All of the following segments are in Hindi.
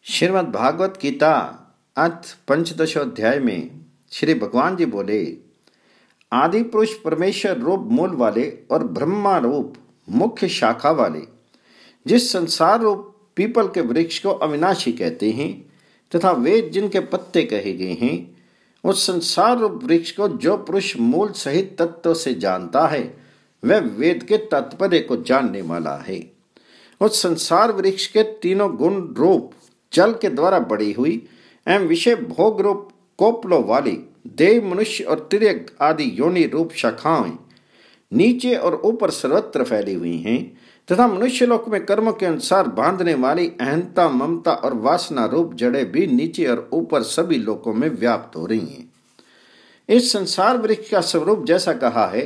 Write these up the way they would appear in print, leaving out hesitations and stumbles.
श्रीमद् भागवत गीता अथ पंचदशोध्याय में श्री भगवान जी बोले, आदि पुरुष परमेश्वर रूप मूल वाले और ब्रह्मा रूप मुख्य शाखा वाले जिस संसार रूप पीपल के वृक्ष को अविनाशी कहते हैं तथा वेद जिनके पत्ते कहे गए हैं, उस संसार रूप वृक्ष को जो पुरुष मूल सहित तत्व से जानता है वह वेद के तात्पर्य को जानने वाला है। उस संसार वृक्ष के तीनों गुण रूप जल के द्वारा बढ़ी हुई एवं विषय भोग रूप कोपलों वाली देव, मनुष्य और तिर्यक आदि योनि रूप शाखाएं नीचे और ऊपर सर्वत्र फैली हुई हैं तथा मनुष्य लोक में कर्मों के अनुसार बांधने वाली अहंता, ममता और वासना रूप जड़ें भी नीचे और ऊपर सभी लोकों में व्याप्त हो रही हैं। इस संसार वृक्ष का स्वरूप जैसा कहा है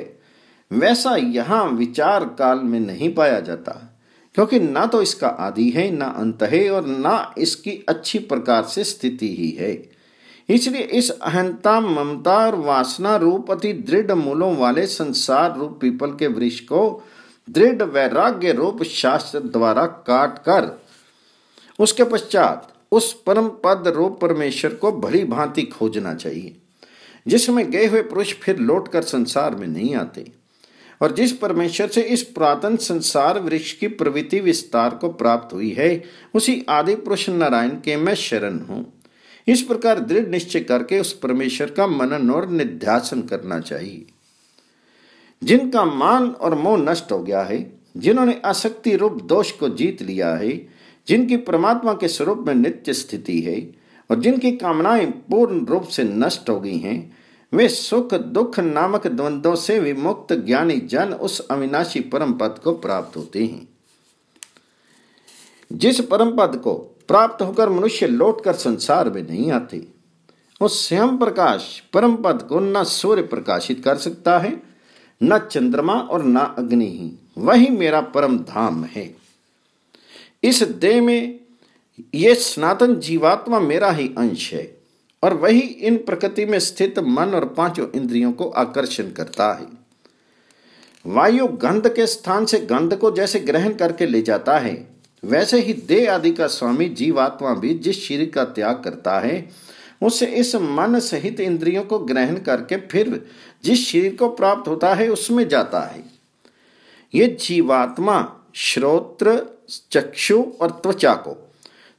वैसा यहाँ विचार काल में नहीं पाया जाता, क्योंकि ना तो इसका आदि है, ना अंत है और ना इसकी अच्छी प्रकार से स्थिति ही है। इसलिए इस अहंता, ममता और वासना रूप अति दृढ़ मूलों वाले संसार रूप पीपल के वृक्ष को दृढ़ वैराग्य रूप शास्त्र द्वारा काट कर उसके पश्चात उस परम पद रूप परमेश्वर को भली भांति खोजना चाहिए, जिसमें गए हुए पुरुष फिर लौटकर संसार में नहीं आते और जिस परमेश्वर से इस पुरातन संसार वृक्ष की प्रवृत्ति विस्तार को प्राप्त हुई है उसी आदि पुरुष नारायण के मैं शरण हूं। इस प्रकार दृढ़ निश्चय करके उस परमेश्वर का मनन और निध्यासन करना चाहिए। जिनका मान और मोह नष्ट हो गया है, जिन्होंने आसक्ति रूप दोष को जीत लिया है, जिनकी परमात्मा के स्वरूप में नित्य स्थिति है और जिनकी कामनाएं पूर्ण रूप से नष्ट हो गई हैं, वे सुख दुख नामक द्वंद्वों से विमुक्त ज्ञानी जन उस अविनाशी परम पद को प्राप्त होते हैं। जिस परम पद को प्राप्त होकर मनुष्य लौटकर संसार में नहीं आते, उस स्वयं प्रकाश परम पद को न सूर्य प्रकाशित कर सकता है, न चंद्रमा और न अग्नि ही, वही मेरा परम धाम है। इस देह में ये सनातन जीवात्मा मेरा ही अंश है और वही इन प्रकृति में स्थित मन और पांचों इंद्रियों को आकर्षण करता है। वायु गंध के स्थान से गंध को जैसे ग्रहण करके ले जाता है, वैसे ही देह आदि का स्वामी जीवात्मा भी जिस शरीर का त्याग करता है उससे इस मन सहित इंद्रियों को ग्रहण करके फिर जिस शरीर को प्राप्त होता है उसमें जाता है। ये जीवात्मा श्रोत्र, चक्षु और त्वचा को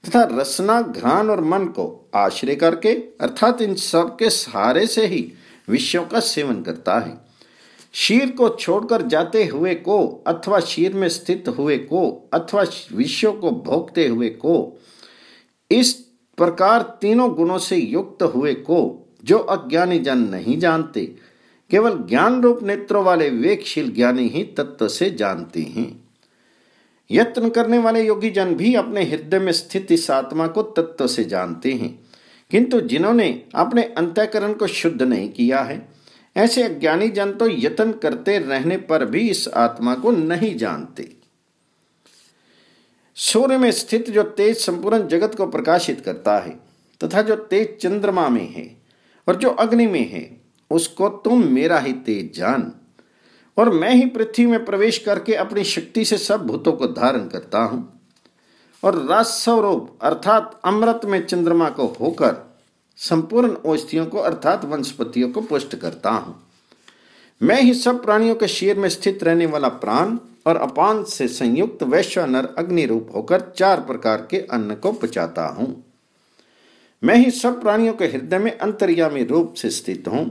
तथा रसना, घ्राण और मन को आश्रय करके अर्थात इन सब के सहारे से ही विषयों का सेवन करता है। शीर को छोड़कर जाते हुए को अथवा शीर में स्थित हुए को अथवा विषयों को भोगते हुए को, इस प्रकार तीनों गुणों से युक्त हुए को जो अज्ञानी जन नहीं जानते, केवल ज्ञान रूप नेत्रों वाले विवेकशील ज्ञानी ही तत्व से जानते हैं। यत्न करने वाले योगी जन भी अपने हृदय में स्थित इस आत्मा को तत्व से जानते हैं, किंतु जिन्होंने अपने अंतःकरण को शुद्ध नहीं किया है, ऐसे अज्ञानी जन तो यत्न करते रहने पर भी इस आत्मा को नहीं जानते। सूर्य में स्थित जो तेज संपूर्ण जगत को प्रकाशित करता है तथा जो तेज चंद्रमा में है और जो अग्नि में है, उसको तुम मेरा ही तेज जान। और मैं ही पृथ्वी में प्रवेश करके अपनी शक्ति से सब भूतों को धारण करता हूं और राजस्वरूप अर्थात अमृत में चंद्रमा को होकर संपूर्ण औषधियों को अर्थात वनस्पतियों को पुष्ट करता हूं। मैं ही सब प्राणियों के शरीर में स्थित रहने वाला प्राण और अपान से संयुक्त वैश्वानर अग्नि रूप होकर 4 प्रकार के अन्न को पचाता हूं। मैं ही सब प्राणियों के हृदय में अंतर्यामी रूप से स्थित हूं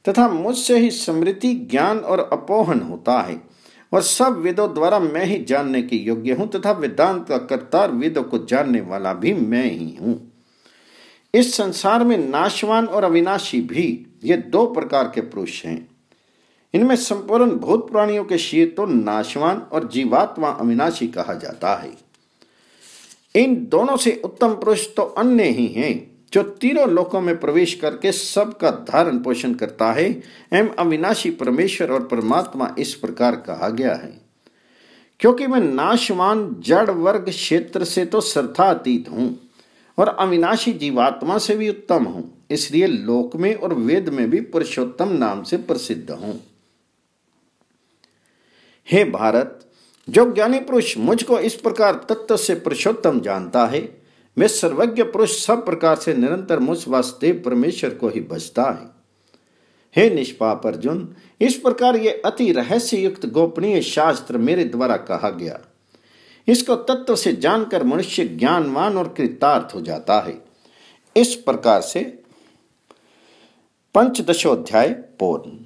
तथा मुझसे ही स्मृति, ज्ञान और अपोहन होता है और सब वेदों द्वारा मैं ही जानने के योग्य हूं तथा वेदांत का कर्ता, वेदों को जानने वाला भी मैं ही हूं। इस संसार में नाशवान और अविनाशी भी ये 2 प्रकार के पुरुष हैं। इनमें संपूर्ण भूत प्राणियों के शरीर तो नाशवान और जीवात्मा अविनाशी कहा जाता है। इन दोनों से उत्तम पुरुष तो अन्य ही हैं, जो तीनों लोकों में प्रवेश करके सबका धारण पोषण करता है एवं अविनाशी परमेश्वर और परमात्मा इस प्रकार कहा गया है। क्योंकि मैं नाशवान जड़ वर्ग क्षेत्र से तो सर्वथातीत हूं और अविनाशी जीवात्मा से भी उत्तम हूं, इसलिए लोक में और वेद में भी पुरुषोत्तम नाम से प्रसिद्ध हूं। हे भारत, जो ज्ञानी पुरुष मुझको इस प्रकार तत्व से पुरुषोत्तम जानता है वे सर्वज्ञ पुरुष सब प्रकार से निरंतर मुझ वासुदेव परमेश्वर को ही भजता है। हे निष्पाप अर्जुन, इस प्रकार ये अति रहस्य युक्त गोपनीय शास्त्र मेरे द्वारा कहा गया। इसको तत्व से जानकर मनुष्य ज्ञानवान और कृतार्थ हो जाता है। इस प्रकार से 15वां अध्याय पूर्ण।